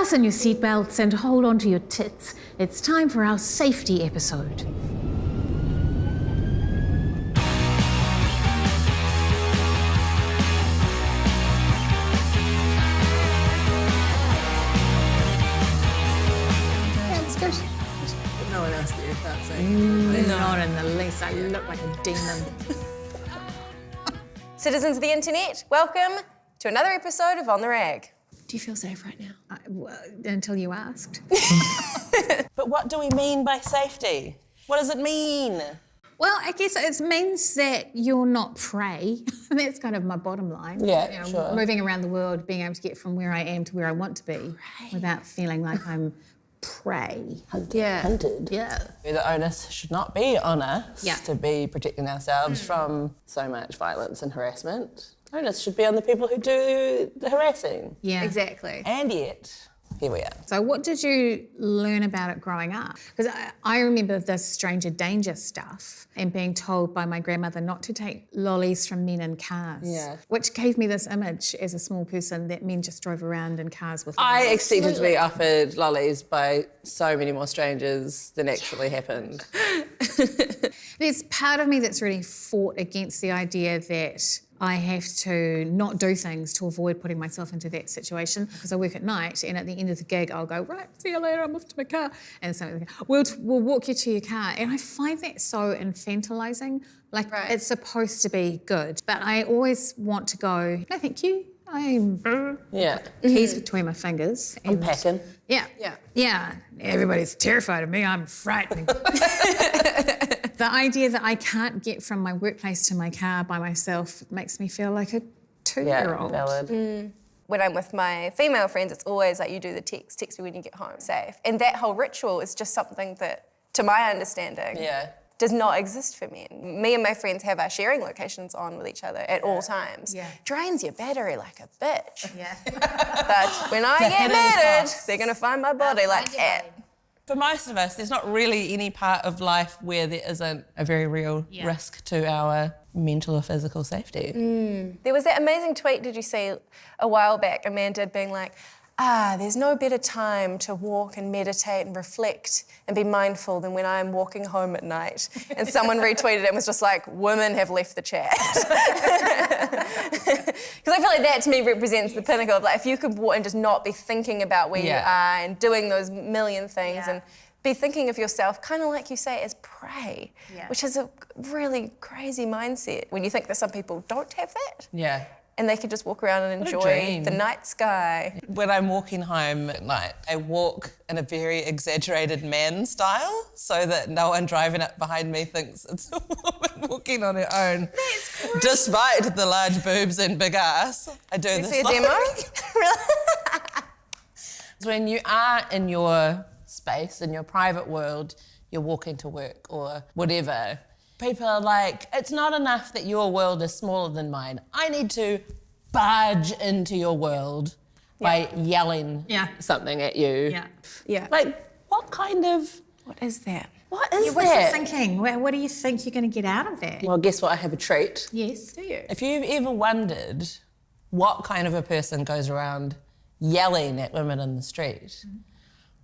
Fasten your seatbelts and hold on to your tits. It's time for our safety episode. No one asked you if that's it. Not in the least. I look like a demon. Citizens of the internet, welcome to another episode of On the Rag. Do you feel safe right now? Well, until you asked. But what do we mean by safety? What does it mean? Well, I guess it means that you're not prey. That's kind of my bottom line. Yeah, sure. Moving around the world, being able to get from where I am to where I want to be without feeling like I'm prey. Hunted. Yeah. The onus should not be on us Yeah. to be protecting ourselves from so much violence and harassment. The onus should be on the people who do the harassing. Yeah. Exactly. And yet, here we are. So what did you learn about it growing up? Because I remember the stranger danger stuff and being told by my grandmother not to take lollies from men in cars. Yeah. Which gave me this image as a small person that men just drove around in cars with I lollies. expected to be offered lollies by so many more strangers than actually happened. There's part of me that's really fought against the idea that I have to not do things to avoid putting myself into that situation because I work at night and at the end of the gig I'll go, right, see you later, I'm off to my car. And so we'll walk you to your car. And I find that so infantilising. Like it's supposed to be good. But I always want to go, no, thank you. I'm Yeah. keys between my fingers. I'm packing. Yeah. Yeah. Yeah. Everybody's terrified of me. I'm frightened. The idea that I can't get from my workplace to my car by myself makes me feel like a two-year-old. Yeah, valid. When I'm with my female friends, it's always like you do the text me when you get home safe. And that whole ritual is just something that, to my understanding, does not exist for men. Me and my friends have our sharing locations on with each other at all times. Yeah. Drains your battery like a bitch. Yeah. But when I get hidden murdered, costs. they're gonna find my body like that. For most of us, there's not really any part of life where there isn't a very real risk to our mental or physical safety. There was that amazing tweet, did you see, a while back, a man did being like, there's no better time to walk and meditate and reflect and be mindful than when I'm walking home at night. And someone retweeted it and was just like, women have left the chat. Because I feel like that to me represents the pinnacle of like, if you could walk and just not be thinking about where you are and doing those million things and be thinking of yourself kind of like you say as prey, which is a really crazy mindset when you think that some people don't have that. Yeah. And they could just walk around and What a enjoy dream. the night sky. When I'm walking home at night, I walk in a very exaggerated man style so that no one driving up behind me thinks it's a woman walking on her own. That's great. Despite the large boobs and big ass, I do this. See a like- demo? Really? When you are in your space, in your private world, you're walking to work or whatever, people are like, it's not enough that your world is smaller than mine. I need to barge into your world by yelling something at you. Yeah. Yeah. Like, what kind of... What is that? What is What's that? the thinking? What do you think you're going to get out of that? Well, guess what? I have a treat. Yes. Do you? If you've ever wondered what kind of a person goes around yelling at women in the street,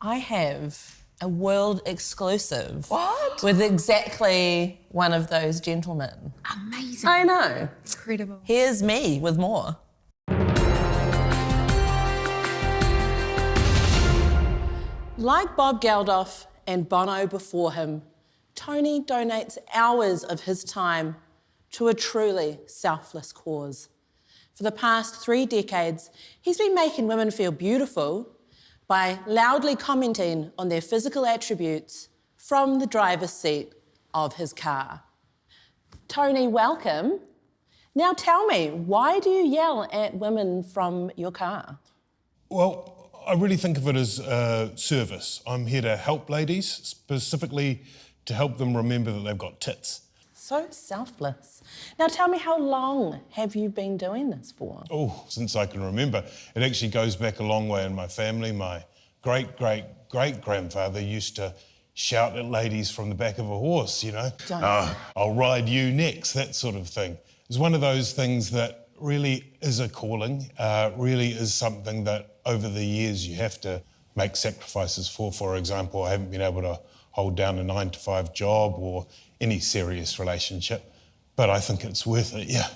I have a world exclusive. What? With exactly one of those gentlemen. Amazing. I know. Incredible. Here's me with more. Like Bob Geldof and Bono before him, Tony donates hours of his time to a truly selfless cause. For the past 3 decades, he's been making women feel beautiful by loudly commenting on their physical attributes from the driver's seat of his car. Tony, welcome. Now tell me, why do you yell at women from your car? Well, I really think of it as a service. I'm here to help ladies, specifically to help them remember that they've got tits. So selfless. Now tell me, how long have you been doing this for? Oh, since I can remember. It actually goes back a long way in my family. My great-great-great-grandfather used to shout at ladies from the back of a horse, you know. I'll ride you next, that sort of thing. It's one of those things that really is a calling, really is something that over the years you have to make sacrifices for. For example, I haven't been able to hold down a 9-to-5 job or any serious relationship, but I think it's worth it, yeah.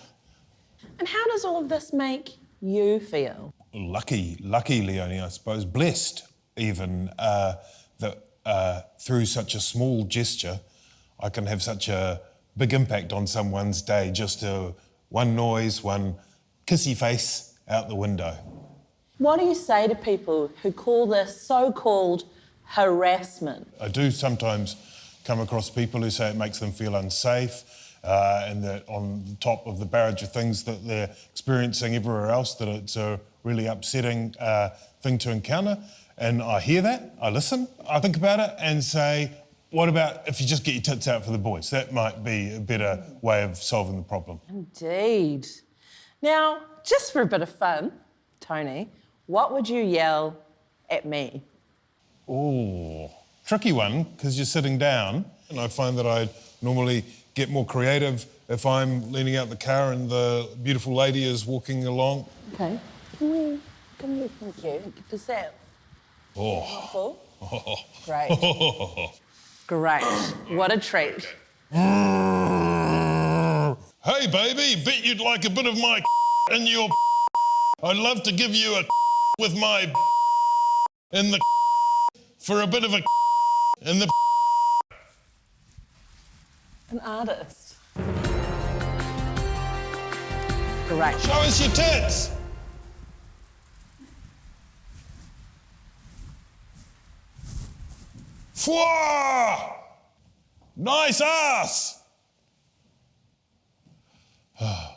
And how does all of this make you feel? Lucky, Leonie, I suppose, blessed even, that through such a small gesture, I can have such a big impact on someone's day, just one noise, one kissy face out the window. What do you say to people who call this so-called harassment? I do sometimes come across people who say it makes them feel unsafe, and that on the top of the barrage of things that they're experiencing everywhere else, that it's a really upsetting thing to encounter. And I hear that, I listen, I think about it and say, what about if you just get your tits out for the boys? That might be a better way of solving the problem. Indeed. Now, just for a bit of fun, Tony, what would you yell at me? Oh, tricky one, because you're sitting down, and I find that I normally get more creative if I'm leaning out the car and the beautiful lady is walking along. Okay. Thank you. Does that... Oh. Great. Great. What a treat. Hey, baby, bet you'd like a bit of my in your I'd love to give you a with my in the for a bit of a in the An artist. Great. Show us your tits. Fwah! Nice ass. That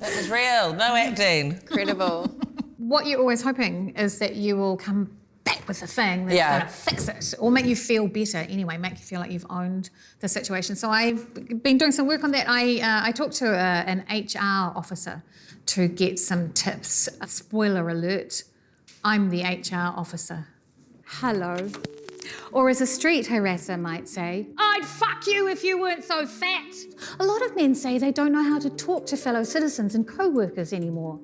was real, no acting. Incredible. What you're always hoping is that you will come back with a thing that's going to fix it or make you feel better anyway, make you feel like you've owned the situation. So I've been doing some work on that. I talked to an HR officer to get some tips. Spoiler alert, I'm the HR officer. Hello. Or as a street harasser might say, I'd fuck you if you weren't so fat. A lot of men say they don't know how to talk to fellow citizens and co-workers anymore.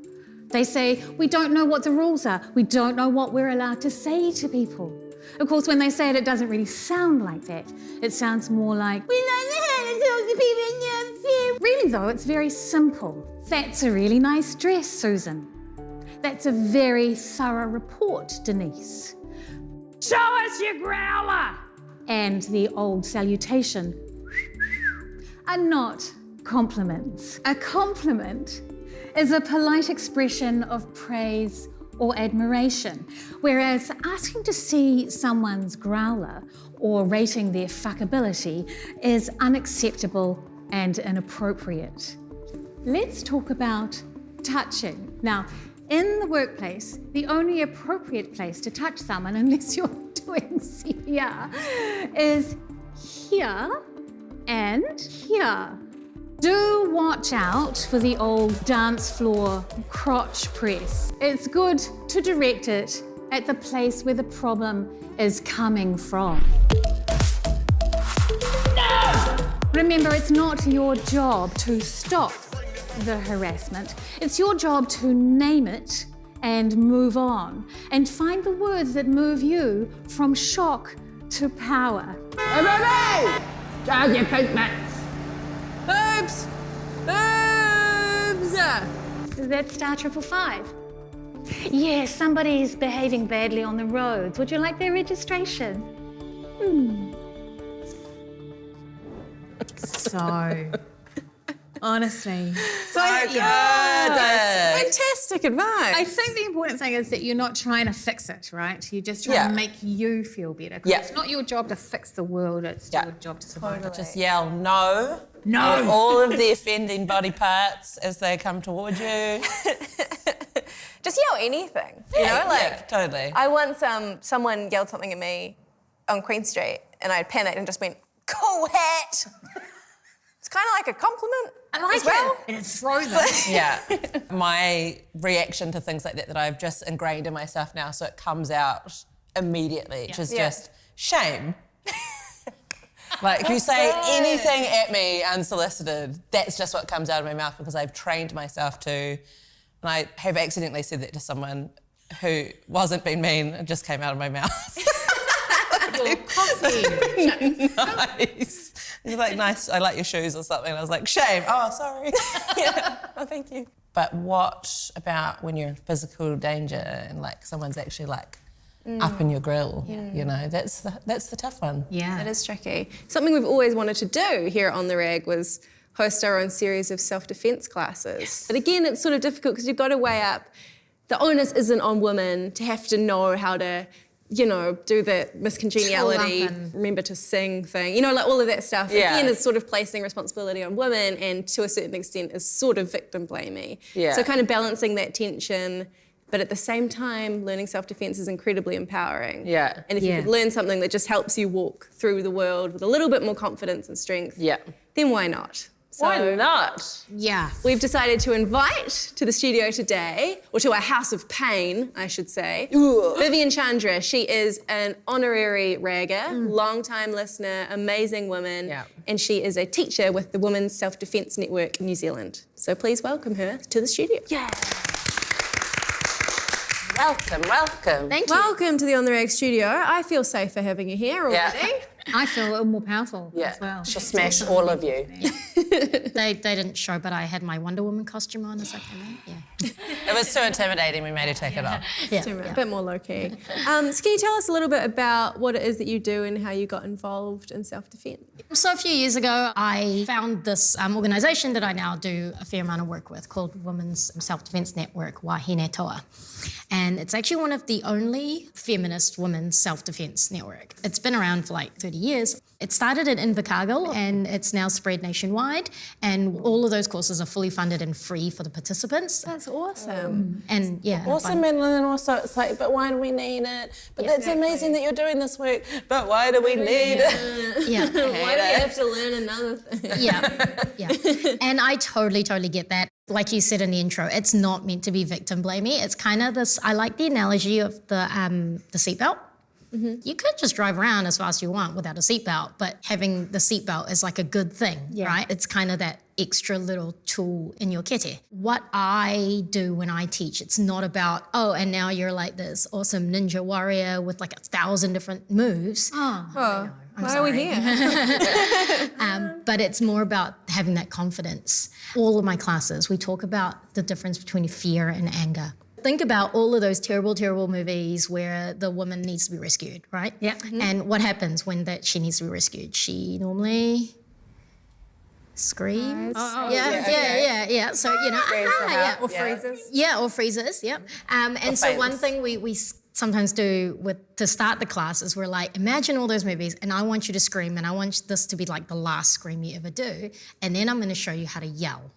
They say, we don't know what the rules are. We don't know what we're allowed to say to people. Of course, when they say it, it doesn't really sound like that. It sounds more like, we don't know how to talk to people. Really though, it's very simple. That's a really nice dress, Susan. That's a very thorough report, Denise. Show us your growler! And the old salutation are not compliments. A compliment is a polite expression of praise or admiration, whereas asking to see someone's growler or rating their fuckability is unacceptable and inappropriate. Let's talk about touching. Now, in the workplace, the only appropriate place to touch someone, unless you're doing CPR, is here and here. Do watch out for the old dance floor crotch press. It's good to direct it at the place where the problem is coming from. No! Remember, it's not your job to stop the harassment. It's your job to name it and move on and find the words that move you from shock to power. Hey, baby! Charge your treatments. Boobs! Boobs! Is that star 555? Yes, somebody's behaving badly on the roads. Would you like their registration? So, honestly. So good. Fantastic advice. I think the important thing is that you're not trying to fix it, right? You're just trying to make you feel better. 'Cause it's not your job to fix the world, it's your job to survive. Totally. Just yell no. No. At all of the offending body parts as they come towards you. Just yell anything, you know? Like, Yeah, totally. I once, someone yelled something at me on Queen Street and I panicked and just went, cool hat. It's kind of like a compliment. I like as well. it. And throw them. Yeah. My reaction to things like that I've just ingrained in myself now, so it comes out immediately, which is just shame. Like, if you say anything at me unsolicited, that's just what comes out of my mouth because I've trained myself to And I have accidentally said that to someone who wasn't being mean, it just came out of my mouth. Your coffee. Nice. He's like, nice, I like your shoes or something. And I was like, shame. Oh, sorry. Yeah. Oh, thank you. But what about when you're in physical danger and like someone's actually like up in your grill? You know, that's the tough one. Yeah. It is tricky. Something we've always wanted to do here on The Rag was host our own series of self-defence classes. Yes. But again, it's sort of difficult because you've got to weigh up, the onus isn't on women to have to know how to, you know, do the Miss Congeniality, remember to sing thing, you know, like all of that stuff. Yeah. Again, it's sort of placing responsibility on women and to a certain extent is sort of victim blamey. Yeah. So kind of balancing that tension, but at the same time, learning self-defence is incredibly empowering. Yeah. And if you could learn something that just helps you walk through the world with a little bit more confidence and strength, then why not? So Why not? Yeah. we've decided to invite to the studio today, or to our house of pain, I should say, Vivian Chandra. She is an honorary ragger, long-time listener, amazing woman, and she is a teacher with the Women's Self-Defence Network in New Zealand. So please welcome her to the studio. Yeah. Welcome, welcome. Thank you. Welcome to the On The Rag studio. I feel safer having you here already. I feel more powerful as well. She'll smash all of you. They didn't show, but I had my Wonder Woman costume on as I came in. Yeah. It was too intimidating, we made her take it off. A bit more low-key. So can you tell us a little bit about what it is that you do and how you got involved in self-defence? So a few years ago, I found this organisation that I now do a fair amount of work with called Women's Self-Defence Network, Wahine Toa. And it's actually one of the only feminist women's self-defence network. It's been around for like 30 years. It started in Invercargill and it's now spread nationwide. And all of those courses are fully funded and free for the participants. That's awesome. And yeah. Awesome, Madeline, and also it's like, but why do we need it? But that's amazing that you're doing this work, but why do we need it? Yeah. Why do you have to learn another thing? Yeah. And I totally get that. Like you said in the intro, it's not meant to be victim blamey. It's kind of this, I like the analogy of the seatbelt. You could just drive around as fast as you want without a seatbelt, but having the seatbelt is like a good thing, right? It's kind of that extra little tool in your kete. What I do when I teach, it's not about, oh, and now you're like this awesome ninja warrior with like 1,000 different moves. Why are we here? But it's more about having that confidence. All of my classes, we talk about the difference between fear and anger. Think about all of those terrible, terrible movies where the woman needs to be rescued, right? Yeah. And what happens when she needs to be rescued? She normally screams. Yeah. So, you know, Or freezes. Yeah, or freezes, yep. And so one thing we sometimes do to start the class is we're like, imagine all those movies and I want you to scream and I want this to be like the last scream you ever do. And then I'm going to show you how to yell.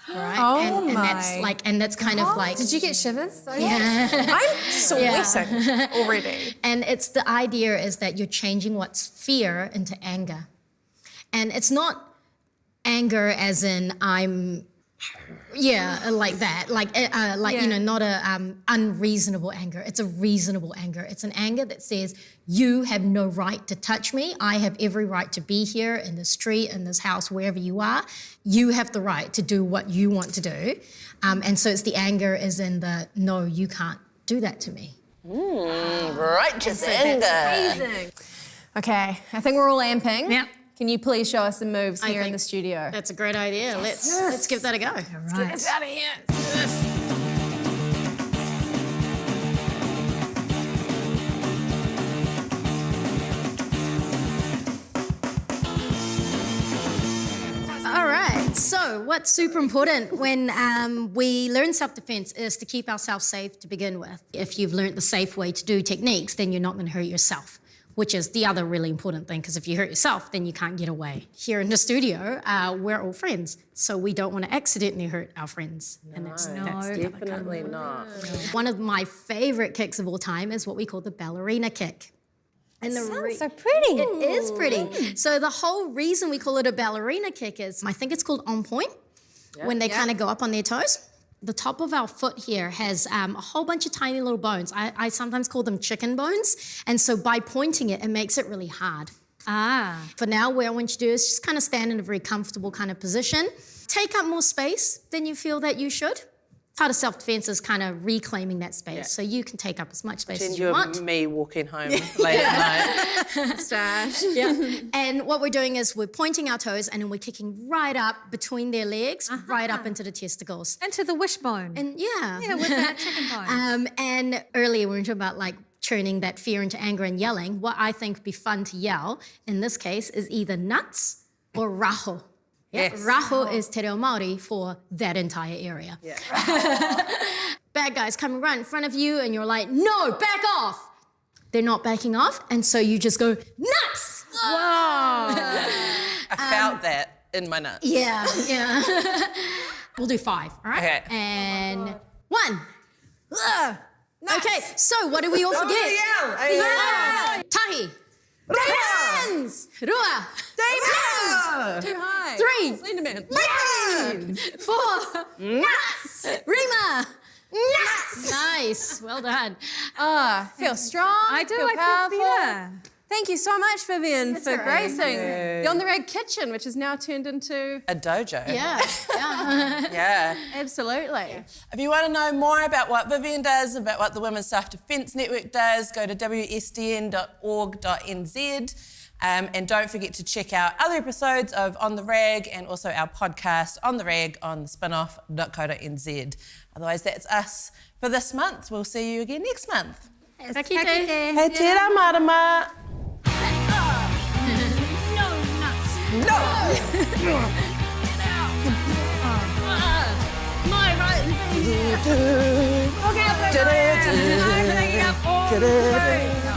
All right? And that's kind of like... Did you get shivers? Yeah. I'm sweating already. And it's the idea is that you're changing what's fear into anger. And it's not anger as in I'm... Yeah, like that, you know, not a unreasonable anger. It's a reasonable anger. It's an anger that says you have no right to touch me. I have every right to be here in the street, in this house, wherever you are. You have the right to do what you want to do, and so it's the anger is in the no, you can't do that to me. Righteous anger. Amazing. Okay, I think we're all amping. Yeah. Can you please show us some moves here in the studio? That's a great idea. Let's give that a go. Right. Get out of here. All right, so what's super important when we learn self-defense is to keep ourselves safe to begin with. If you've learned the safe way to do techniques, then you're not going to hurt yourself, which is the other really important thing, because if you hurt yourself, then you can't get away. Here in the studio, we're all friends, so we don't want to accidentally hurt our friends. And that's Definitely not. one of my favorite kicks of all time is what we call the ballerina kick. And Sounds so pretty. It is pretty. So the whole reason we call it a ballerina kick is, I think it's called on point, when they kind of go up on their toes. The top of our foot here has a whole bunch of tiny little bones. I sometimes call them chicken bones. And so by pointing it, it makes it really hard. For now, what I want you to do is just kind of stand in a very comfortable kind of position. Take up more space than you feel that you should. part of self-defense is kind of reclaiming that space. So you can take up as much space as you want. Me walking home late at night. Stash. Yeah. And what we're doing is we're pointing our toes and then we're kicking right up between their legs, right up into the testicles. Into the wishbone. And Yeah, with that chicken bone. And earlier we were talking about like turning that fear into anger and yelling. What I think would be fun to yell in this case is either nuts or raho. Yeah, Yes. raho is te reo Māori for that entire area. Yeah. Bad guys come right in front of you and you're like, no, back off. They're not backing off, and so you just go, nuts! I felt that in my nuts. Yeah. We'll do 5, all right? Okay. And 1. Okay, so what do we all forget? Yeah. Tahi. Hands. Rua. Too high. 3. Slenderman. 4. Nuts. Rima. Nuts. Nice. Well done. Feel strong. I do, Feel I powerful. feel better. Thank you so much, Vivian, for all right. gracing the On the Rag kitchen, which has now turned into... A dojo. Yeah. Yeah. Absolutely. If you want to know more about what Vivian does, about what the Women's Self-Defence Network does, go to wsdn.org.nz. And don't forget to check out other episodes of On the Rag and also our podcast On the Rag on spinoff.co.nz. Otherwise, that's us for this month. We'll see you again next month. He tira marama. My right. Okay,